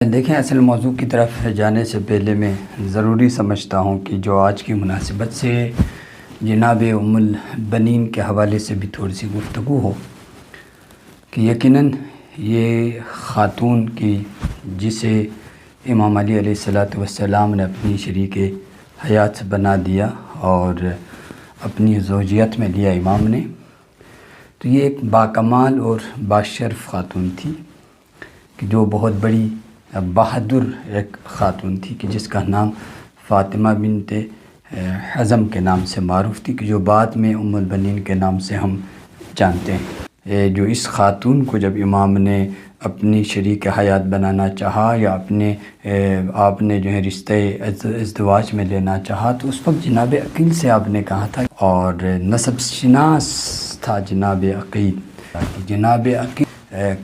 دیکھیں، اصل موضوع کی طرف جانے سے پہلے میں ضروری سمجھتا ہوں کہ جو آج کی مناسبت سے جناب ام البنین کے حوالے سے بھی تھوڑی سی گفتگو ہو کہ یقیناً یہ خاتون کی جسے امام علی علیہ السلام نے اپنی شریک حیات بنا دیا اور اپنی زوجیت میں لیا امام نے، تو یہ ایک باکمال اور باشرف خاتون تھی کہ جو بہت بڑی بہادر ایک خاتون تھی کہ جس کا نام فاطمہ بنت حزم کے نام سے معروف تھی، کہ جو بعد میں ام البنین کے نام سے ہم جانتے ہیں۔ جو اس خاتون کو جب امام نے اپنی شریک حیات بنانا چاہا یا آپ نے جو ہے رشتہ ازدواج میں لینا چاہا، تو اس وقت جناب عقیل سے آپ نے کہا تھا، اور نسب شناس تھا جناب عقیل، جناب عقیل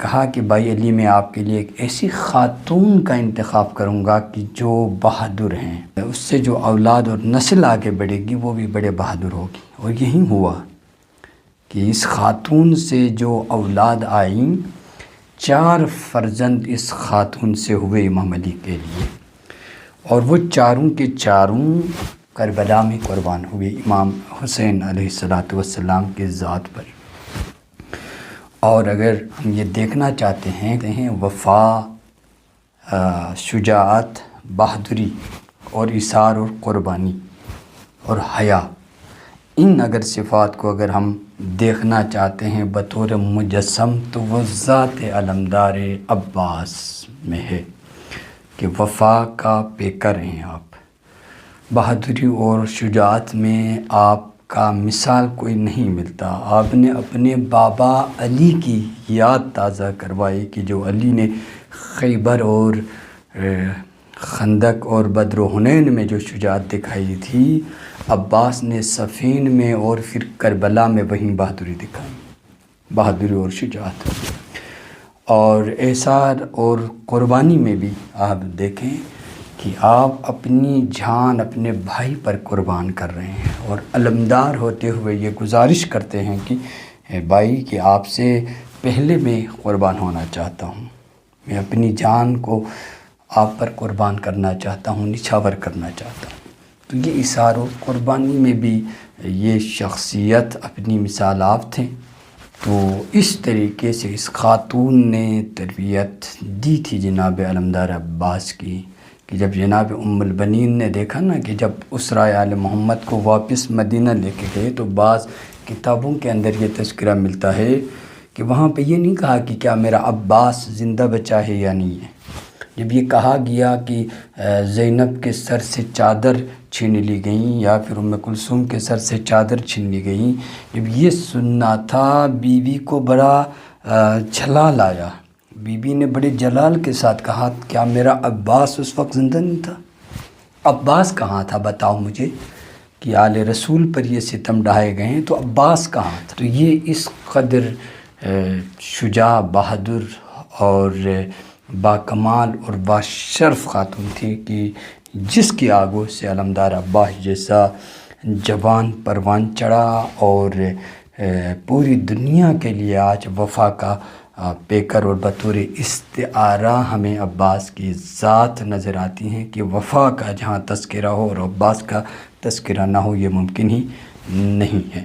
کہا کہ بھائی علی، میں آپ کے لیے ایک ایسی خاتون کا انتخاب کروں گا کہ جو بہادر ہیں، اس سے جو اولاد اور نسل آگے بڑھے گی وہ بھی بڑے بہادر ہوگی۔ اور یہی ہوا کہ اس خاتون سے جو اولاد آئیں، 4 فرزند اس خاتون سے ہوئے امام علی کے لیے، اور وہ چاروں کے چاروں کربلا میں قربان ہوئے امام حسین علیہ السلام کی ذات پر۔ اور اگر ہم یہ دیکھنا چاہتے ہیں وفا، شجاعت، بہادری اور ایثار اور قربانی اور حیا، ان اگر صفات کو اگر ہم دیکھنا چاہتے ہیں بطور مجسم، تو وہ ذات علمدار عباس میں ہے کہ وفا کا پیکر ہیں آپ، بہادری اور شجاعت میں آپ کا مثال کوئی نہیں ملتا۔ آپ نے اپنے بابا علی کی یاد تازہ کروائی کہ جو علی نے خیبر اور خندق اور بدر و حنین میں جو شجاعت دکھائی تھی، عباس نے صفین میں اور پھر کربلا میں وہیں بہادری دکھائی، بہادری اور شجاعت۔ اور ایثار اور قربانی میں بھی آپ دیکھیں کہ آپ اپنی جان اپنے بھائی پر قربان کر رہے ہیں، اور علمدار ہوتے ہوئے یہ گزارش کرتے ہیں کہ بھائی، کہ آپ سے پہلے میں قربان ہونا چاہتا ہوں، میں اپنی جان کو آپ پر قربان کرنا چاہتا ہوں، نچھاور کرنا چاہتا ہوں۔ تو یہ ایثار و قربانی میں بھی یہ شخصیت اپنی مثال آپ تھے۔ تو اس طریقے سے اس خاتون نے تربیت دی تھی جناب علمدار عباس کی، کہ جب جناب ام البنین نے دیکھا نا کہ جب اسرائے آل محمد کو واپس مدینہ لے کے گئے، تو بعض کتابوں کے اندر یہ تذکرہ ملتا ہے کہ وہاں پہ یہ نہیں کہا کہ کیا میرا عباس زندہ بچا ہے یا نہیں ہے۔ جب یہ کہا گیا کہ زینب کے سر سے چادر چھین لی گئیں یا پھر ام کلثوم کے سر سے چادر چھین لی گئیں، جب یہ سننا تھا، بیوی کو بڑا جلال آیا، بیوی نے بڑے جلال کے ساتھ کہا، کیا میرا عباس اس وقت زندہ نہیں تھا؟ عباس کہاں تھا بتاؤ مجھے، کہ آل رسول پر یہ ستم ڈھائے گئے ہیں، تو عباس کہاں تھا؟ تو یہ اس قدر شجاع، بہادر اور باکمال اور باشرف خاتون تھی کہ جس کی آگوش سے علمدار عباس جیسا جوان پروان چڑھا، اور پوری دنیا کے لیے آج وفا کا پیکر اور بطور استعارہ ہمیں عباس کی ذات نظر آتی ہیں، کہ وفا کا جہاں تذکرہ ہو اور عباس کا تذکرہ نہ ہو، یہ ممکن ہی نہیں ہے۔